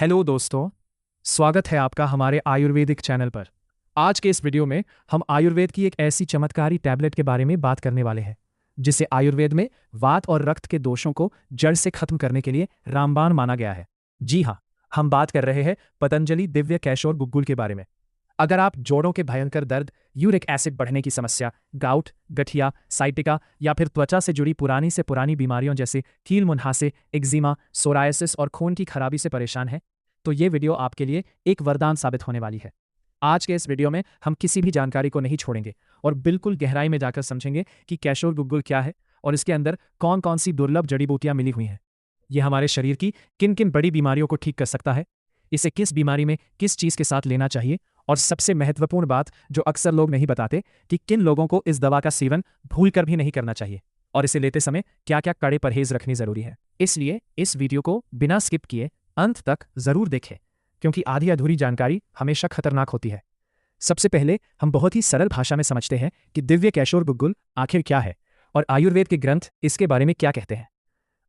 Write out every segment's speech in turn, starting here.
Hello दोस्तों, स्वागत है आपका हमारे आयुर्वेदिक चैनल पर। आज के इस वीडियो में हम आयुर्वेद की एक ऐसी चमत्कारी टैबलेट के बारे में बात करने वाले हैं जिसे आयुर्वेद में वात और रक्त के दोषों को जड़ से खत्म करने के लिए रामबाण माना गया है। जी हाँ, हम बात कर रहे हैं पतंजलि दिव्य कैशोर गुग्गुल के बारे में। अगर आप जोड़ों के भयंकर दर्द, यूरिक एसिड बढ़ने की समस्या, गाउट, गठिया, साइटिका या फिर त्वचा से जुड़ी पुरानी से पुरानी बीमारियों जैसे कील मुहासे, एक्जिमा, सोरायसिस और खून की खराबी से परेशान हैं, तो ये वीडियो आपके लिए एक वरदान साबित होने वाली है। आज के इस वीडियो में हम किसी भी जानकारी को नहीं छोड़ेंगे और बिल्कुल गहराई में जाकर समझेंगे कि कैशोर गुग्गुल क्या है और इसके अंदर कौन कौन सी दुर्लभ जड़ी बूटियां मिली हुई हैं। यह हमारे शरीर की किन किन बड़ी बीमारियों को ठीक कर सकता है, इसे किस बीमारी में किस चीज़ के साथ लेना चाहिए, और सबसे महत्वपूर्ण बात जो अक्सर लोग नहीं बताते कि किन लोगों को इस दवा का सेवन भूल कर भी नहीं करना चाहिए और इसे लेते समय क्या क्या कड़े परहेज रखनी जरूरी है। इसलिए इस वीडियो को बिना स्किप किए अंत तक जरूर देखें, क्योंकि आधी अधूरी जानकारी हमेशा खतरनाक होती है। सबसे पहले हम बहुत ही सरल भाषा में समझते हैं कि दिव्य कैशोर गुग्गुल आखिर क्या है और आयुर्वेद के ग्रंथ इसके बारे में क्या कहते हैं।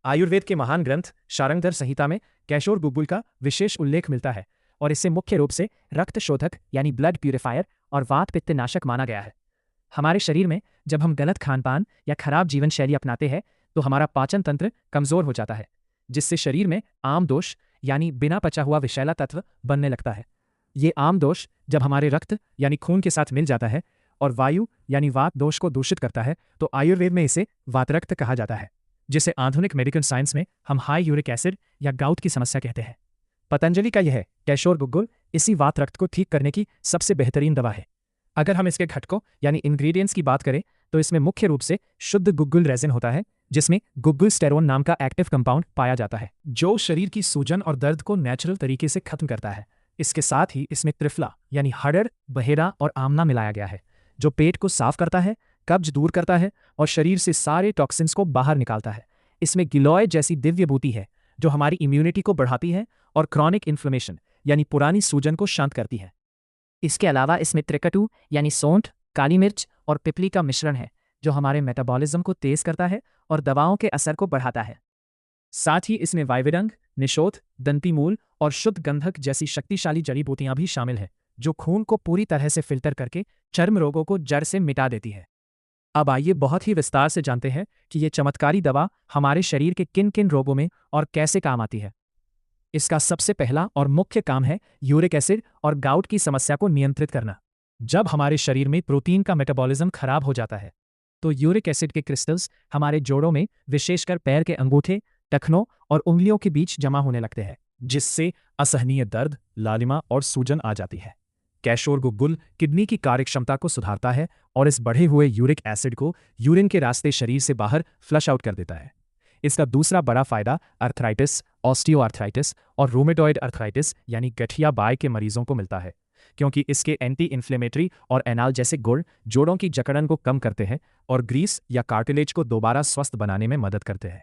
आयुर्वेद के महान ग्रंथ शारंगधर संहिता में कैशोर गुग्गुल का विशेष उल्लेख मिलता है और इसे मुख्य रूप से रक्त शोधक यानी ब्लड प्यूरिफायर और वात पित्त नाशक माना गया है। हमारे शरीर में जब हम गलत खान पान या खराब जीवन शैली अपनाते हैं तो हमारा पाचन तंत्र कमजोर हो जाता है, जिससे शरीर में आम दोष यानी बिना पचा हुआ विषैला तत्व बनने लगता है। ये आम दोष जब हमारे रक्त यानी खून के साथ मिल जाता है और वायु यानी वात दोष को दूषित करता है तो आयुर्वेद में इसे वातरक्त कहा जाता है, जिसे आधुनिक मेडिकल साइंस में हम हाई यूरिक एसिड या गाउट की समस्या कहते हैं। पतंजलि का यह कैशोर गुग्गुल इसी वात रक्त को ठीक करने की सबसे बेहतरीन दवा है। अगर हम इसके घटकों यानी इंग्रेडिएंट्स की बात करें तो इसमें मुख्य रूप से शुद्ध गुग्गुल रेजिन होता है, जिसमें गुग्गुल स्टेरोन नाम का एक्टिव कंपाउंड पाया जाता है जो शरीर की सूजन और दर्द को नेचुरल तरीके से खत्म करता है। इसके साथ ही इसमें त्रिफला यानी हड़र, बहेरा और आमला मिलाया गया है, जो पेट को साफ करता है, कब्ज दूर करता है और शरीर से सारे टॉक्सिन्स को बाहर निकालता है। इसमें गिलोय जैसी दिव्य बूटी है जो हमारी इम्यूनिटी को बढ़ाती है और क्रॉनिक इन्फ्लेमेशन यानी पुरानी सूजन को शांत करती है। इसके अलावा इसमें त्रिकटु यानी सौंठ, काली मिर्च और पिपली का मिश्रण है जो हमारे मेटाबॉलिज्म को तेज करता है और दवाओं के असर को बढ़ाता है। साथ ही इसमें वाइविडंग, निशोथ, दंतीमूल और शुद्ध गंधक जैसी शक्तिशाली जड़ी बूटियां भी शामिल है जो खून को पूरी तरह से फिल्टर करके चर्म रोगों को जड़ से मिटा देती है। अब आइए बहुत ही विस्तार से जानते हैं कि ये चमत्कारी दवा हमारे शरीर के किन किन रोगों में और कैसे काम आती है। इसका सबसे पहला और मुख्य काम है यूरिक एसिड और गाउट की समस्या को नियंत्रित करना। जब हमारे शरीर में प्रोटीन का मेटाबॉलिज्म खराब हो जाता है तो यूरिक एसिड के क्रिस्टल्स हमारे जोड़ों में, विशेषकर पैर के अंगूठे, टखनों और उंगलियों के बीच जमा होने लगते हैं, जिससे असहनीय दर्द, लालिमा और सूजन आ जाती है। कैशोर गुग्गुल किडनी की कार्यक्षमता को सुधारता है और इस बढ़े हुए यूरिक एसिड को यूरिन के रास्ते शरीर से बाहर फ्लश आउट कर देता है। इसका दूसरा बड़ा फायदा अर्थराइटिस, ऑस्टियोआर्थराइटिस और रूमेटॉइड अर्थराइटिस यानी गठिया बाय के मरीजों को मिलता है, क्योंकि इसके एंटी इन्फ्लेमेटरी और एनाल्जेसिक गुण जोड़ों की जकड़न को कम करते हैं और ग्रीस या कार्टिलेज को दोबारा स्वस्थ बनाने में मदद करते हैं।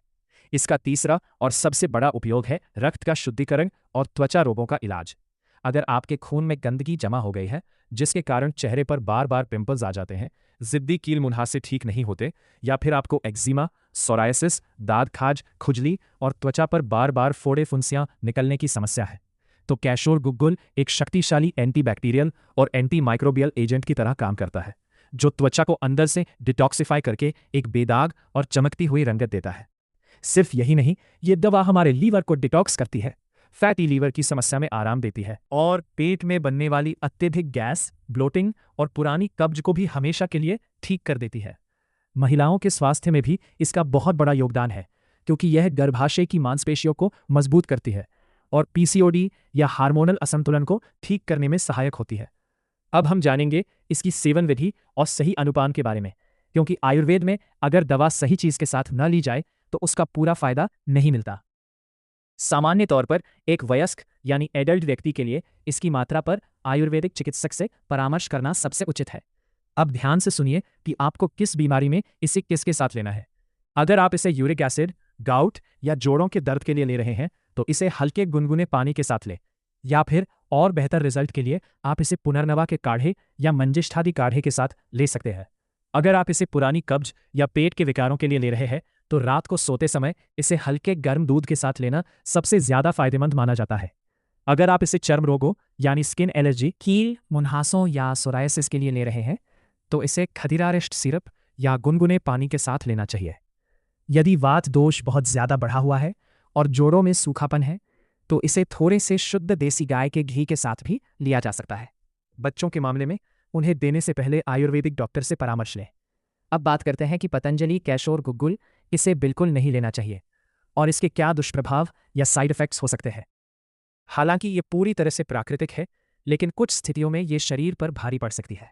इसका तीसरा और सबसे बड़ा उपयोग है रक्त का शुद्धिकरण और त्वचा रोगों का इलाज। अगर आपके खून में गंदगी जमा हो गई है जिसके कारण चेहरे पर बार बार पिंपल्स आ जाते हैं, जिद्दी कील मुहासे ठीक नहीं होते, या फिर आपको एक्जिमा, सोरायसिस, दाद खाज, खुजली और त्वचा पर बार बार फोड़े फुंसियां निकलने की समस्या है, तो कैशोर गुग्गुल एक शक्तिशाली एंटीबैक्टीरियल और एंटी माइक्रोबियल एजेंट की तरह काम करता है, जो त्वचा को अंदर से डिटॉक्सिफाई करके एक बेदाग और चमकती हुई रंगत देता है। सिर्फ यही नहीं, ये दवा हमारे लीवर को डिटॉक्स करती है, फैटी लीवर की समस्या में आराम देती है और पेट में बनने वाली अत्यधिक गैस, ब्लोटिंग और पुरानी कब्ज को भी हमेशा के लिए ठीक कर देती है। महिलाओं के स्वास्थ्य में भी इसका बहुत बड़ा योगदान है, क्योंकि यह गर्भाशय की मांसपेशियों को मजबूत करती है और पीसीओडी या हार्मोनल असंतुलन को ठीक करने में सहायक होती है। अब हम जानेंगे इसकी सेवन विधि और सही अनुपान के बारे में, क्योंकि आयुर्वेद में अगर दवा सही चीज के साथ न ली जाए तो उसका पूरा फायदा नहीं मिलता। सामान्य तौर पर एक वयस्क यानी एडल्ट व्यक्ति के लिए इसकी मात्रा पर आयुर्वेदिक चिकित्सक से परामर्श करना सबसे उचित है। अब ध्यान से सुनिए कि आपको किस बीमारी में इसे किसके साथ लेना है। अगर आप इसे यूरिक एसिड, गाउट या जोड़ों के दर्द के लिए ले रहे हैं तो इसे हल्के गुनगुने पानी के साथ लें, या फिर और बेहतर रिजल्ट के लिए आप इसे पुनर्नवा के काढ़े या मंजिष्ठादि काढ़े के साथ ले सकते हैं। अगर आप इसे पुरानी कब्ज या पेट के विकारों के लिए ले रहे हैं तो रात को सोते समय इसे हल्के गर्म दूध के साथ लेना सबसे ज्यादा फायदेमंद माना जाता है। अगर आप इसे चर्म रोगों यानी स्किन एलर्जी, कील, मुंहासों या सोरायसिस के लिए ले रहे हैं तो इसे खदिरारिस्ट सिरप या गुनगुने पानी के साथ लेना चाहिए। यदि वात दोष बहुत ज्यादा बढ़ा हुआ है और जोड़ों में सूखापन है तो इसे थोड़े से शुद्ध देसी गाय के घी के साथ भी लिया जा सकता है। बच्चों के मामले में उन्हें देने से पहले आयुर्वेदिक डॉक्टर से परामर्श लें। अब बात करते हैं कि पतंजलि कैशोर गुग्गुल इसे बिल्कुल नहीं लेना चाहिए और इसके क्या दुष्प्रभाव या साइड इफेक्ट्स हो सकते हैं। हालांकि ये पूरी तरह से प्राकृतिक है, लेकिन कुछ स्थितियों में ये शरीर पर भारी पड़ सकती है।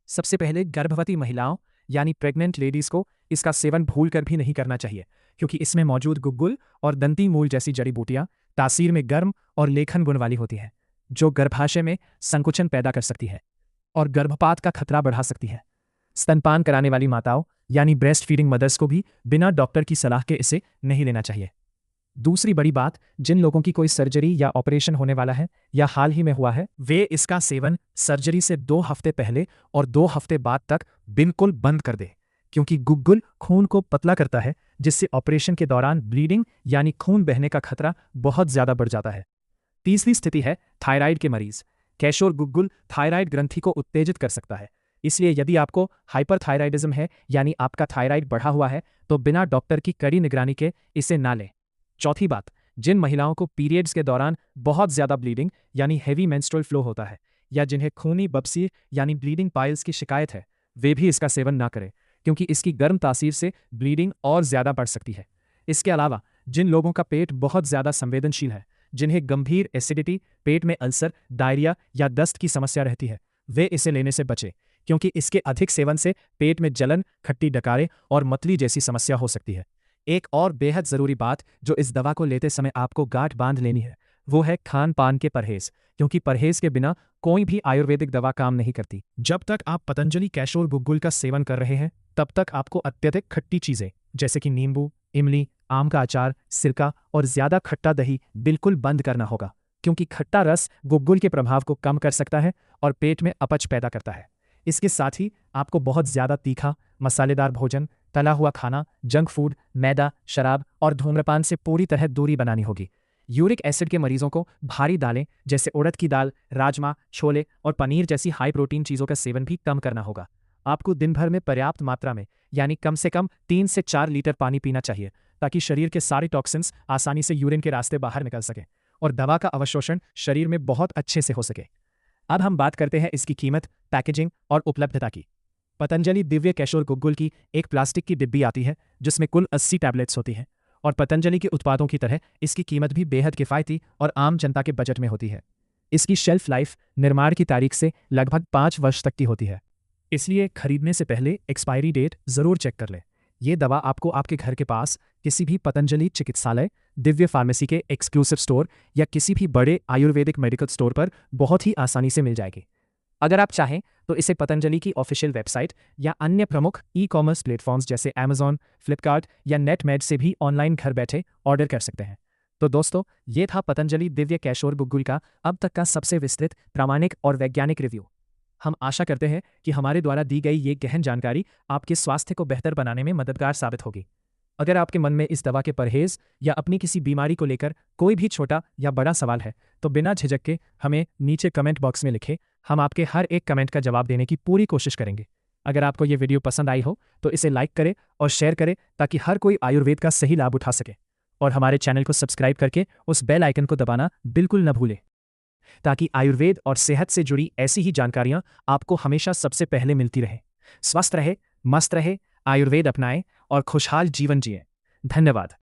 सबसे पहले गर्भवती महिलाओं यानी प्रेग्नेंट लेडीज को इसका सेवन भूलकर भी नहीं करना चाहिए, क्योंकि इसमें मौजूद गुग्गुल और दंती मूल जैसी जड़ी बूटियां तासीर में गर्म और लेखन गुण वाली होती है, जो गर्भाशय में संकुचन पैदा कर सकती है और गर्भपात का खतरा बढ़ा सकती है। स्तनपान कराने वाली माताओं यानी ब्रेस्ट फीडिंग मदर्स को भी बिना डॉक्टर की सलाह के इसे नहीं लेना चाहिए। दूसरी बड़ी बात, जिन लोगों की कोई सर्जरी या ऑपरेशन होने वाला है या हाल ही में हुआ है, वे इसका सेवन सर्जरी से 2 हफ्ते पहले और 2 हफ्ते बाद तक बिल्कुल बंद कर दे, क्योंकि गुग्गुल खून को पतला करता है, जिससे ऑपरेशन के दौरान ब्लीडिंग यानी खून बहने का खतरा बहुत ज्यादा बढ़ जाता है। तीसरी स्थिति है थायराइड के मरीज। कैशोर गुग्गुल थायराइड ग्रंथि को उत्तेजित कर सकता है, इसलिए यदि आपको हाइपरथायराइडिज्म है यानी आपका थायराइड बढ़ा हुआ है तो बिना डॉक्टर की कड़ी निगरानी के इसे ना लें। चौथी बात, जिन महिलाओं को पीरियड्स के दौरान बहुत ज्यादा ब्लीडिंग यानी हैवी मेंस्ट्रुअल फ्लो होता है या जिन्हें खूनी बबसीर यानी ब्लीडिंग पाइल्स की शिकायत है, वे भी इसका सेवन ना करें, क्योंकि इसकी गर्म तासीर से ब्लीडिंग और ज्यादा बढ़ सकती है। इसके अलावा जिन लोगों का पेट बहुत ज्यादा संवेदनशील है, जिन्हें गंभीर एसिडिटी, पेट में अल्सर, डायरिया या दस्त की समस्या रहती है, वे इसे लेने से बचें, क्योंकि इसके अधिक सेवन से पेट में जलन, खट्टी डकारे और मतली जैसी समस्या हो सकती है। एक और बेहद जरूरी बात जो इस दवा को लेते समय आपको गांठ बांध लेनी है, वो है खान पान के परहेज, क्योंकि परहेज के बिना कोई भी आयुर्वेदिक दवा काम नहीं करती। जब तक आप पतंजलि कैशोर गुग्गुल का सेवन कर रहे हैं तब तक आपको अत्यधिक खट्टी चीजें जैसे कि नींबू, इमली, आम का अचार, सिरका और ज्यादा खट्टा दही बिल्कुल बंद करना होगा, क्योंकि खट्टा रस गुग्गुल के प्रभाव को कम कर सकता है और पेट में अपच पैदा करता है। इसके साथ ही आपको बहुत ज्यादा तीखा, मसालेदार भोजन, तला हुआ खाना, जंक फूड, मैदा, शराब और धूम्रपान से पूरी तरह दूरी बनानी होगी। यूरिक एसिड के मरीजों को भारी दालें जैसे उड़द की दाल, राजमा, छोले और पनीर जैसी हाई प्रोटीन चीजों का सेवन भी कम करना होगा। आपको दिन भर में पर्याप्त मात्रा में यानी कम से कम 3 से 4 लीटर पानी पीना चाहिए, ताकि शरीर के सारे टॉक्सिन्स आसानी से यूरिन के रास्ते बाहर निकल सके और दवा का अवशोषण शरीर में बहुत अच्छे से हो सके। अब हम बात करते हैं इसकी कीमत, पैकेजिंग और उपलब्धता की। पतंजलि दिव्य कैशोर गुग्गुल की एक प्लास्टिक की डिब्बी आती है जिसमें कुल 80 टैबलेट्स होती हैं, और पतंजलि के उत्पादों की तरह इसकी कीमत भी बेहद किफ़ायती और आम जनता के बजट में होती है। इसकी शेल्फ लाइफ निर्माण की तारीख से लगभग 5 वर्ष तक की होती है, इसलिए खरीदने से पहले एक्सपायरी डेट जरूर चेक कर लें। ये दवा आपको आपके घर के पास किसी भी पतंजलि चिकित्सालय, दिव्य फार्मेसी के एक्सक्लूसिव स्टोर या किसी भी बड़े आयुर्वेदिक मेडिकल स्टोर पर बहुत ही आसानी से मिल जाएगी। अगर आप चाहें तो इसे पतंजलि की ऑफिशियल वेबसाइट या अन्य प्रमुख ई-कॉमर्स प्लेटफॉर्म्स जैसे Amazon, फ्लिपकार्ट या नेटमेड से भी ऑनलाइन घर बैठे ऑर्डर कर सकते हैं। तो दोस्तों, ये था पतंजलि दिव्य कैशोर गुग्गुल का अब तक का सबसे विस्तृत, प्रामाणिक और वैज्ञानिक रिव्यू। हम आशा करते हैं कि हमारे द्वारा दी गई ये गहन जानकारी आपके स्वास्थ्य को बेहतर बनाने में मददगार साबित होगी। अगर आपके मन में इस दवा के परहेज या अपनी किसी बीमारी को लेकर कोई भी छोटा या बड़ा सवाल है तो बिना झिझक के हमें नीचे कमेंट बॉक्स में लिखें। हम आपके हर एक कमेंट का जवाब देने की पूरी कोशिश करेंगे। अगर आपको ये वीडियो पसंद आई हो तो इसे लाइक करें और शेयर करें, ताकि हर कोई आयुर्वेद का सही लाभ उठा सके। और हमारे चैनल को सब्सक्राइब करके उस बेल आइकन को दबाना बिल्कुल न भूलें, ताकि आयुर्वेद और सेहत से जुड़ी ऐसी ही जानकारियां आपको हमेशा सबसे पहले मिलती रहे। स्वस्थ रहे, मस्त रहे, आयुर्वेद अपनाएं और खुशहाल जीवन जिएं। धन्यवाद।